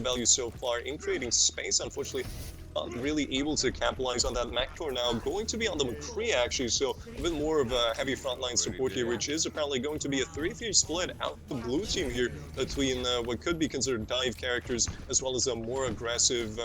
value so far in creating space. Unfortunately, not really able to capitalize on that. Mactor now going to be on the McCree actually, so a bit more of a heavy frontline support here, which is apparently going to be a 3-3 split out the blue team here between what could be considered dive characters as well as a more aggressive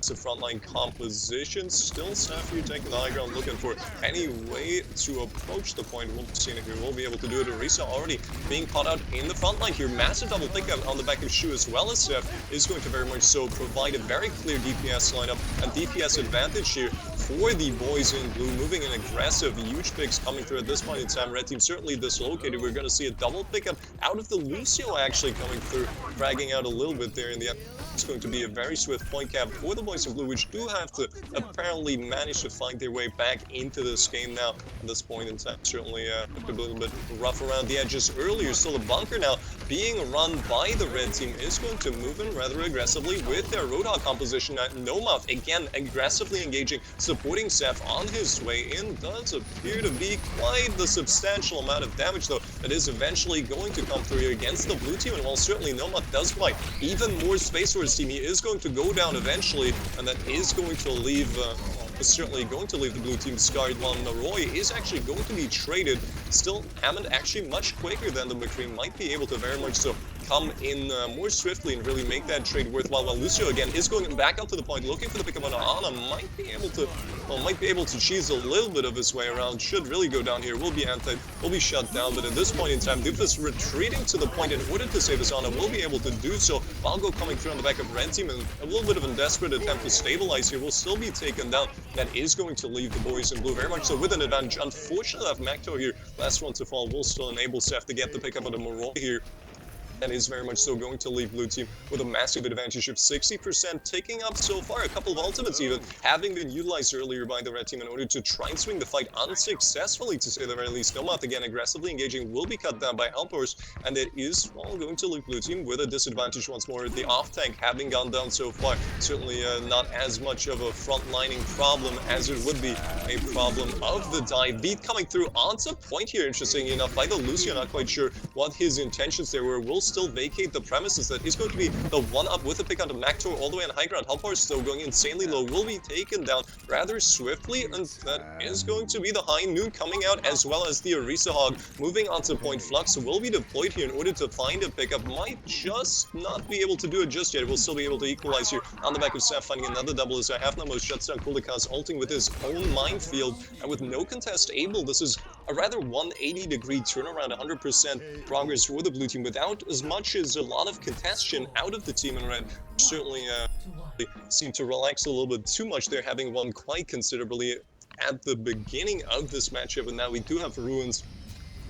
frontline composition. Still Steph here taking the high ground, looking for any way to approach the point. We'll see if he will be able to do it. Arisa already being caught out in the front line here. Massive double pickup on the back of Shu as well as Steph is going to very much so provide a very clear DPS lineup and DPS advantage here for the boys in blue. Moving in aggressive, huge picks coming through at this point in time. Red team certainly dislocated. We're going to see a double pickup out of the Lucio actually coming through, dragging out a little bit there in the end. It's going to be a very swift point cap for the boys in blue, which do have to apparently manage to find their way back into this game now. At this point in time, certainly a little bit rough around the edges earlier. Still a bunker now being run by the red team is going to move in rather aggressively with their Roadhog composition. Nomad again aggressively engaging, supporting Seth on his way in. Does appear to be quite the substantial amount of damage though that is eventually going to come through against the blue team. And while certainly Nomad does provide even more space for his team, he is going to go down eventually, and that is going to leave certainly going to leave the blue team scarred. While Naroy is actually going to be traded. Still, Hammond actually much quicker than the McCree might be able to very much so come in more swiftly and really make that trade worthwhile. While Lucio again is going back up to the point, looking for the pickup on Ana, might be able to cheese a little bit of his way around. Should really go down here. Will be shut down. But at this point in time, Doofus retreating to the point in order to save his Ana will be able to do so. Valgo coming through on the back of red team and a little bit of a desperate attempt to stabilize here will still be taken down. That is going to leave the boys in blue very much so with an advantage. Unfortunately, Macto here, last one to fall, will still enable Seth to get the pickup of the Moroi here. That is very much so going to leave blue team with a massive advantage of 60%, taking up so far a couple of ultimates even, having been utilized earlier by the red team in order to try and swing the fight unsuccessfully, to say the very least. Nomad again aggressively engaging will be cut down by Helpers, and it is all going to leave blue team with a disadvantage once more. The off tank having gone down so far, certainly not as much of a front-lining problem as it would be a problem of the dive. Beat coming through onto point here, interestingly enough, by the Lucio. Not quite sure what his intentions there were. Will still vacate the premises. That is going to be the one-up with a pick out of Mactor all the way on high ground. Helpar still going insanely low, will be taken down rather swiftly, and that is going to be the high noon coming out, as well as the Arisa Hog moving onto point. Flux will be deployed here in order to find a pickup. Might just not be able to do it just yet. We'll still be able to equalize here on the back of Seth, finding another double as I have no most shuts down Kulikas, ulting with his own minefield, and with no contest able. This is a rather 180-degree turnaround, 100% progress for the blue team without as much as a lot of contention out of the team in red. Certainly seem to relax a little bit too much there, having won quite considerably at the beginning of this matchup. And now we do have Ruins,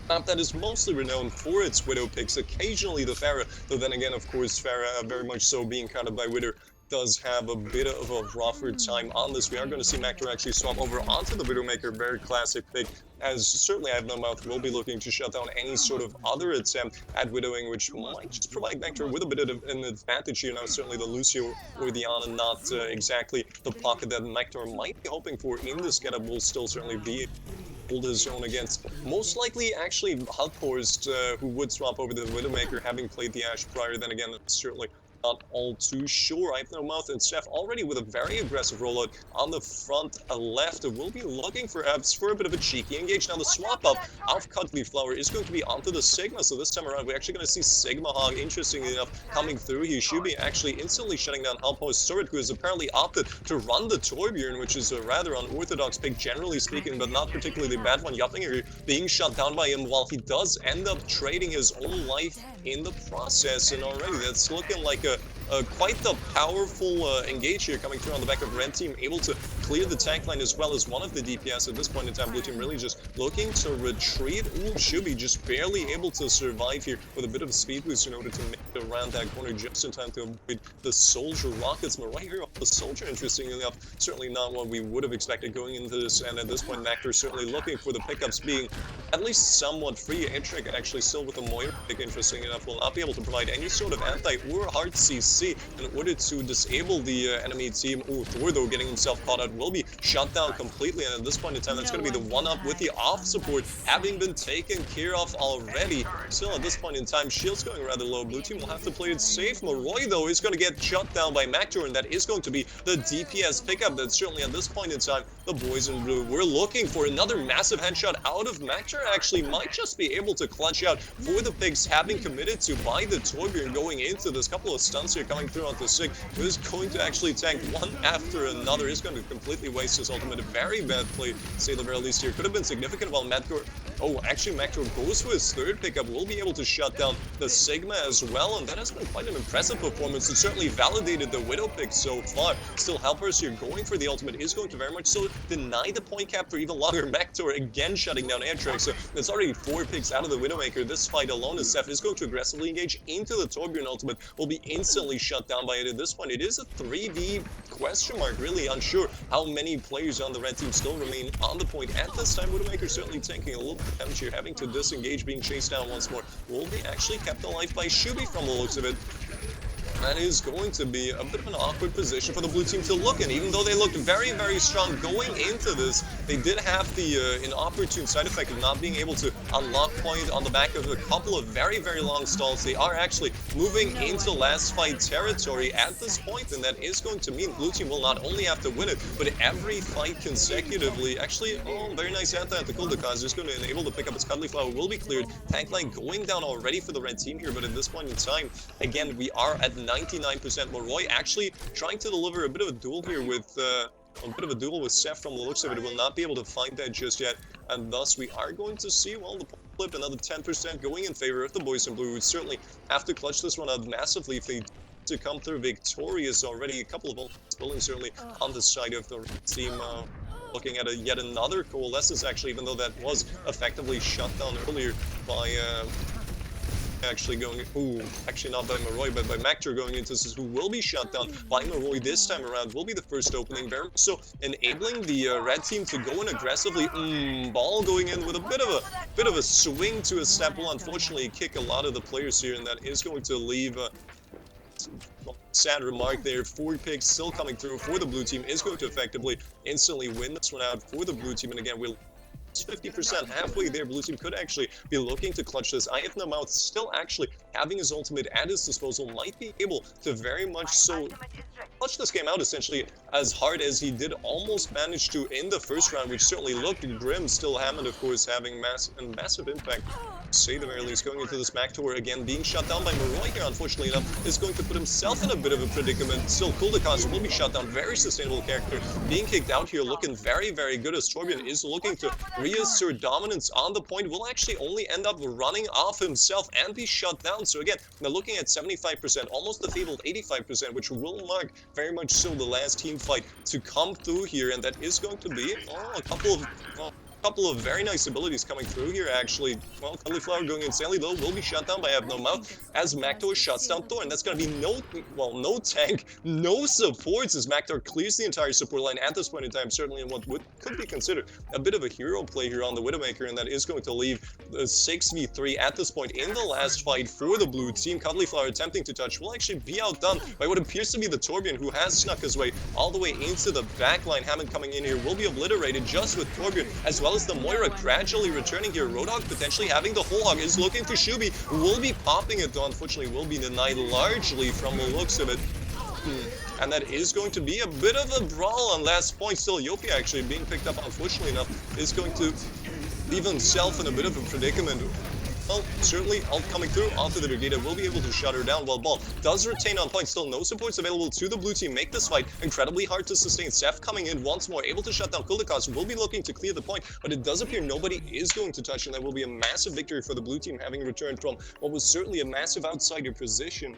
that is mostly renowned for its Widow picks, occasionally the Pharah, though then again, of course, Pharah very much so being counted by Widow does have a bit of a rougher time on this. We are going to see Mactor actually swap over onto the Widowmaker, very classic pick, as certainly I have no mouth will be looking to shut down any sort of other attempt at widowing, which might just provide Mactor with a bit of an advantage here. Now certainly the Lucio or the Ana, not exactly the pocket that Mactor might be hoping for in this getup, will still certainly be hold his own against most likely actually Hulkhorst, who would swap over the Widowmaker, having played the Ashe prior. Then again, certainly not all too sure. I have no mouth, and Chef already with a very aggressive rollout on the front left. Will be looking perhaps for a bit of a cheeky engage. Now the swap up of Cuddly Flower is going to be onto the Sigma, so this time around we're actually going to see Sigma Hog, interestingly enough, coming through here. Should be actually instantly shutting down Halpo's turret, who has apparently opted to run the Torbjorn, which is a rather unorthodox pick generally speaking, but not particularly bad one. Yuppinger being shut down by him, while he does end up trading his own life in the process, and already that's looking like quite the powerful engage here coming through on the back of red team, able to clear the tank line as well as one of the DPS. At this point in time, blue team really just looking to retreat. Ooh, Shubi just barely able to survive here with a bit of a speed boost in order to make it around that corner just in time to avoid the soldier rockets. But right here off the soldier, interestingly enough, certainly not what we would have expected going into this, and at this point Mactor certainly looking for the pickups being at least somewhat free. Atrick actually still with a Moira pick, interesting enough, will not be able to provide any sort of anti or hard CC see in order to disable the enemy team. Oh, Thor, though, getting himself caught out, will be shut down completely, and at this point in time, that's going to be the one-up with the off support having been taken care of already. Still, at this point in time, shield's going rather low. Blue team will have to play it safe. Moroi, though, is going to get shut down by Mactor, and that is going to be the DPS pickup. That's certainly at this point in time, the boys in blue were looking for another massive headshot out of Mactor. Actually, might just be able to clutch out for the pigs, having committed to by the Torbjorn going into this. Couple of stunts here coming through onto Sig, who is going to actually tank one after another. Is going to completely waste his ultimate. A very bad play, to say the very least here. Could have been significant while Mactor. Oh, actually, Mactor goes for his third pickup. Will be able to shut down the Sigma as well, and that has been quite an impressive performance. It certainly validated the Widow pick so far. Still, Helpers here going for the ultimate is going to very much so deny the point cap for even longer. Mactor again shutting down Airtrack, so there's already 4 picks out of the Widowmaker. This fight alone is Seth is going to aggressively engage into the Torbjorn ultimate. Will be instantly shut down by it at this point. It is a 3v question mark, really unsure how many players on the red team still remain on the point at this time. Widowmaker certainly tanking a little bit of damage here, having to disengage, being chased down once more. Will be actually kept alive by Shubi from the looks of it. That is going to be a bit of an awkward position for the blue team to look in. Even though they looked very, very strong going into this, they did have the inopportune side effect of not being able to unlock point on the back of a couple of very, very long stalls. They are actually moving into last fight territory at this point, and that is going to mean blue team will not only have to win it, but every fight consecutively. Actually, oh, very nice anti-tactical. The cause is going to enable the pickup. Its Cuddly Flower will be cleared. Tank line going down already for the red team here, but at this point in time, again, we are at 99%. Moroi actually trying to deliver a bit of a duel here with Seth from the looks of it. Will not be able to find that just yet, and thus we are going to see, well, the flip another 10% going in favor of the boys in blue. Would certainly have to clutch this one out massively if they to come through victorious already. A couple of buildings certainly on the side of the team. Looking at yet another coalescence, actually, even though that was effectively shut down earlier by actually going, actually not by Moroi, but by Mactor going into this, who will be shut down by Moroi this time around. Will be the first opening, very much so enabling the red team to go in aggressively. Ball going in with a bit of a swing to a step. Will unfortunately kick a lot of the players here, and that is going to leave sad remark there. 4 picks still coming through for the blue team is going to effectively instantly win this one out for the blue team, and again we'll 50% halfway there. Blue team could actually be looking to clutch this. IFNamouth still actually having his ultimate at his disposal, might be able to very much so clutch this game out essentially as hard as he did almost manage to in the first round, which certainly looked grim. Still Hammond, of course, having massive impact, to say the very least. Going into this Mactor again, being shut down by Moroi here, unfortunately enough, is going to put himself in a bit of a predicament. Still, Kuldakaz will be shut down. Very sustainable character. Being kicked out here, looking very, very good as Torbjorn is looking to reassert dominance on the point. Will actually only end up running off himself and be shut down. So again, they're looking at 75%, almost the fabled 85%, which will mark very much so the last team fight to come through here, and that is going to be a couple of very nice abilities coming through here, actually. Well, Cuddly Flower going insanely low will be shut down by IFNamouth as Mactor shuts down Thor, and that's going to be no tank, no supports as Mactor clears the entire support line at this point in time, certainly in what could be considered a bit of a hero play here on the Widowmaker, and that is going to leave the 6v3 at this point in the last fight for the blue team. Cuddly Flower attempting to touch will actually be outdone by what appears to be the Torbjorn, who has snuck his way all the way into the backline. Hammond coming in here will be obliterated just with Torbjorn, as well as the Moira gradually returning here. Roadhog potentially having the whole hog, is looking for Shubi, will be popping it, though unfortunately will be denied largely from the looks of it. And that is going to be a bit of a brawl on last point. Still, Yopi actually being picked up, unfortunately enough, is going to leave himself in a bit of a predicament. Well, certainly ult coming through onto the Brigada will be able to shut her down, while Ball does retain on point. Still no supports available to the blue team. Make this fight incredibly hard to sustain. Seth coming in once more, able to shut down Kuldakaz, will be looking to clear the point, but it does appear nobody is going to touch, and that will be a massive victory for the blue team, having returned from what was certainly a massive outsider position,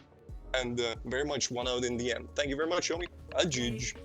and very much won out in the end. Thank you very much, homie. Ajij.